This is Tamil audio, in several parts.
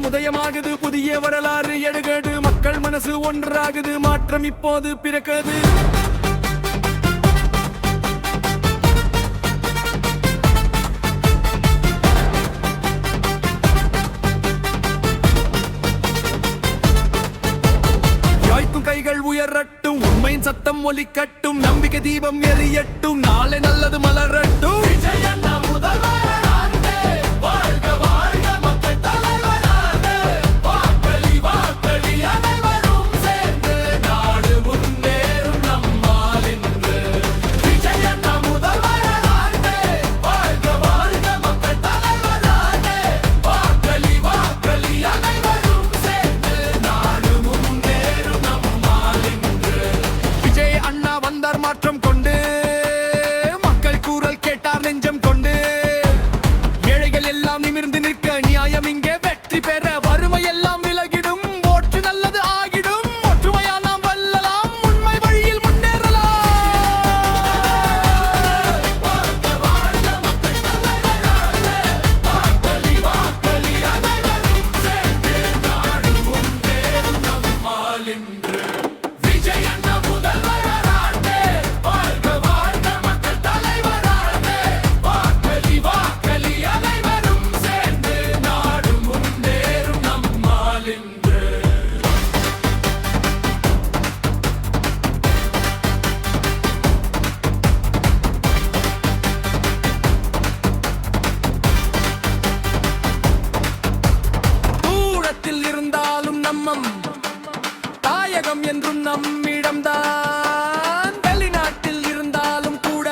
உதயமாகுது புதிய வரலாறு எடுகடு மக்கள் மனசு ஒன்றாகுது மாற்றம் இப்போது பிறக்குது யாய்க்கும் கைகள் உயரட்டும் உண்மையின் சத்தம் ஒலிக்கட்டும் நம்பிக்கை தீபம் எரியட்டும் நாளை நல்லது மலரட்டும் மாற்றம் கொண்டு மக்கள் கூறல் கேட்டார் நெஞ்சம் கொண்டு ஏழைகள் எல்லாம் நிமிர்ந்து நிற்க நியாயம் இங்கே வெற்றி பெற வறுமை எல்லாம் விலகிடும் ஓட்டு நல்லது ஆகிடும் ஒற்றுமையா நாம் வெல்லலாம் உண்மை வழியில் முன்னேறலாம் தாயகம் என்றும் நம்மிடம்தான் வெளிநாட்டில் இருந்தாலும் கூட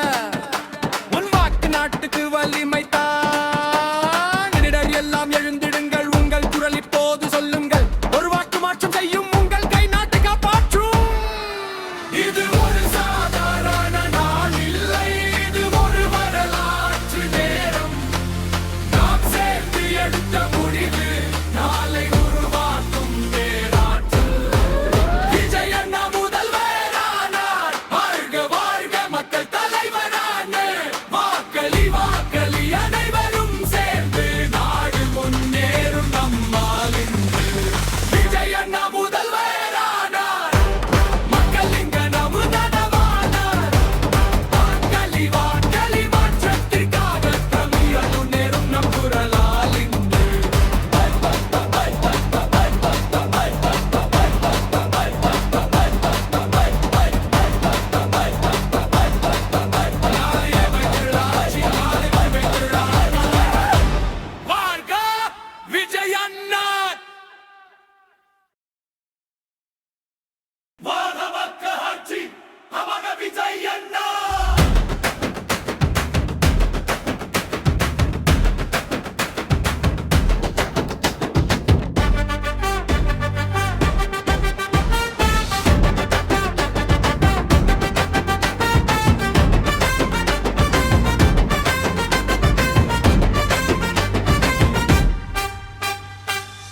உன் வாக்கு நாட்டுக்கு வலிமை தான் எல்லாம் எழுந்திடுங்கள் உங்கள் குரல் இப்போது சொல்லுங்கள் ஒரு வாக்கு மாற்றம் செய்யும் உங்கள் கை நாட்டை காப்பாற்றும் இது ஒரு சாதாரண நாள் இல்லை இது ஒரு வரலாற்று நேரம் நாம் சேர்த்து எடுத்த முடிவு நாளை உருவாக்கும்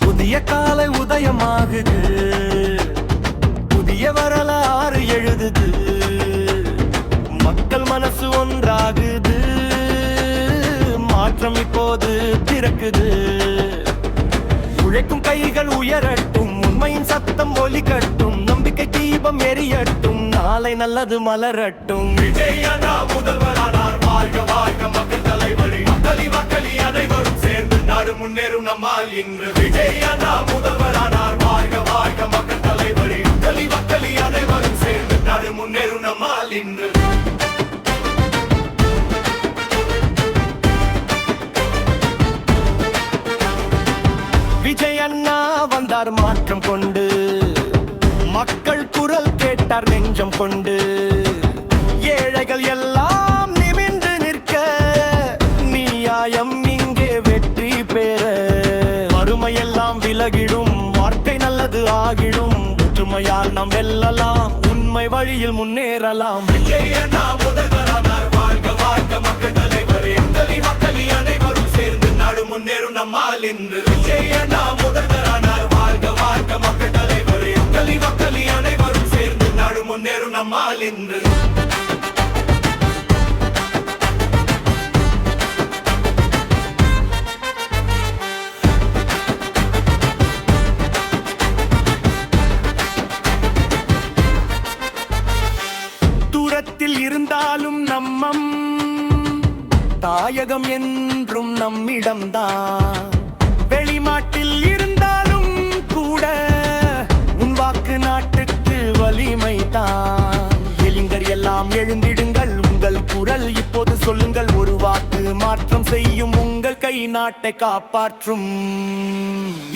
புதிய காலை உதயமாகுது புதிய வரலாறு எழுதுது மக்கள் மனசு ஒன்றாகுது மாற்றம் இப்போது பிறக்குது உழைக்கும் கைகள் உயரட்டும் உண்மையின் சத்தம் ஒலிக்கட்டும் நம்பிக்கை தீபம் எரியட்டும் நாளை நல்லது மலரட்டும் விஜயண்ணா முதல்வரானார் வாழ்க வாழ்க மக்கள் தலைவலி மக்களி அனைவரும் சேர்ந்து நாடு முன்னேறும் நம்மால் இன்று விஜயண்ணா முதல்வரானார் வாழ்க வாழ்க மக்கள் தலைவலி மக்களி அனைவரும் சேர்ந்து நாடு முன்னேறும் நம்மால் இன்று விஜயண்ணா வந்தார் மாற்றம் கொண்டு மக்கள் குரல் கேட்டார் நெஞ்சம் கொண்டு ஏழைகள் எல்லாம் நிமிர்ந்து நிற்க நியாயம் இங்கே வெற்றி பெற வறுமையெல்லாம் விலகிடும் வாழ்க்கை நல்லது ஆகிடும் ஒற்றுமையால் நாம் வெல்லலாம் உண்மை வழியில் முன்னேறலாம் விஜயண்ணா முதல்வரானார் வாழ்க வாழ்க மக்கள் தலைவரே மக்களி அனைவரும் சேர்ந்து நாடு முன்னேறும் நம்மால் இன்று விஜயண்ணா முதல்வரானார் வாழ்க வாழ்க மக்கள் நம்மால் இன்று தூரத்தில் இருந்தாலும் நம்மம் தாயகம் என்றும் நம்மிடம்தான். வெளிநாட்டில் இருந்தாலும் கூட உன் வாக்கு நாட்டுக்கு வலிமைதான். இளைஞர் எல்லாம் எழுந்திடுங்கள், உங்கள் குரல் இப்போது சொல்லுங்கள். ஒரு வாக்கு மாற்றம் செய்யும் உங்கள் கை நாட்டை காப்பாற்றும்.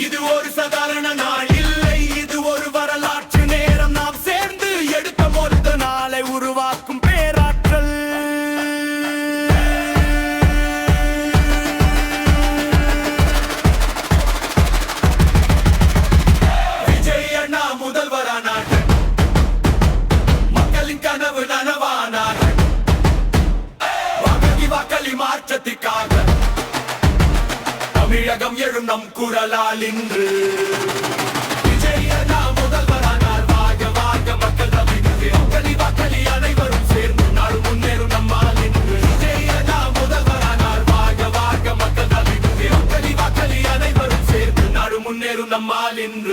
இது ஒரு சாதாரண நாள் இல்லை, இது ஒரு வரலாற்று நேரம். நாம் சேர்ந்து எடுத்த மொத்த நாளை உருவாக்கும் பேராற்றல். விஜய் அண்ணா முதல்வரானார், மக்களின் கனவு நனவானார். வாக்கி வாக்களி மாற்றத்திற்காக தமிழகம் எழும் நம் குரலால் இன்று. விஜய் அண்ணா முதல்வரானார், வாக வாக மக்கள் நம்பிக்கை. வாக்களி வாக்களி அனைவரும் சேர்ந்து நாடு முன்னேறும் நம்மால் இன்று. விஜய் அண்ணா முதல்வரானார், வாக வாக மக்கள் நம்பிக்கை. வாக்களி வாக்களி அனைவரும் சேர்ந்து நாடு முன்னேறும் நம்மால் இன்று.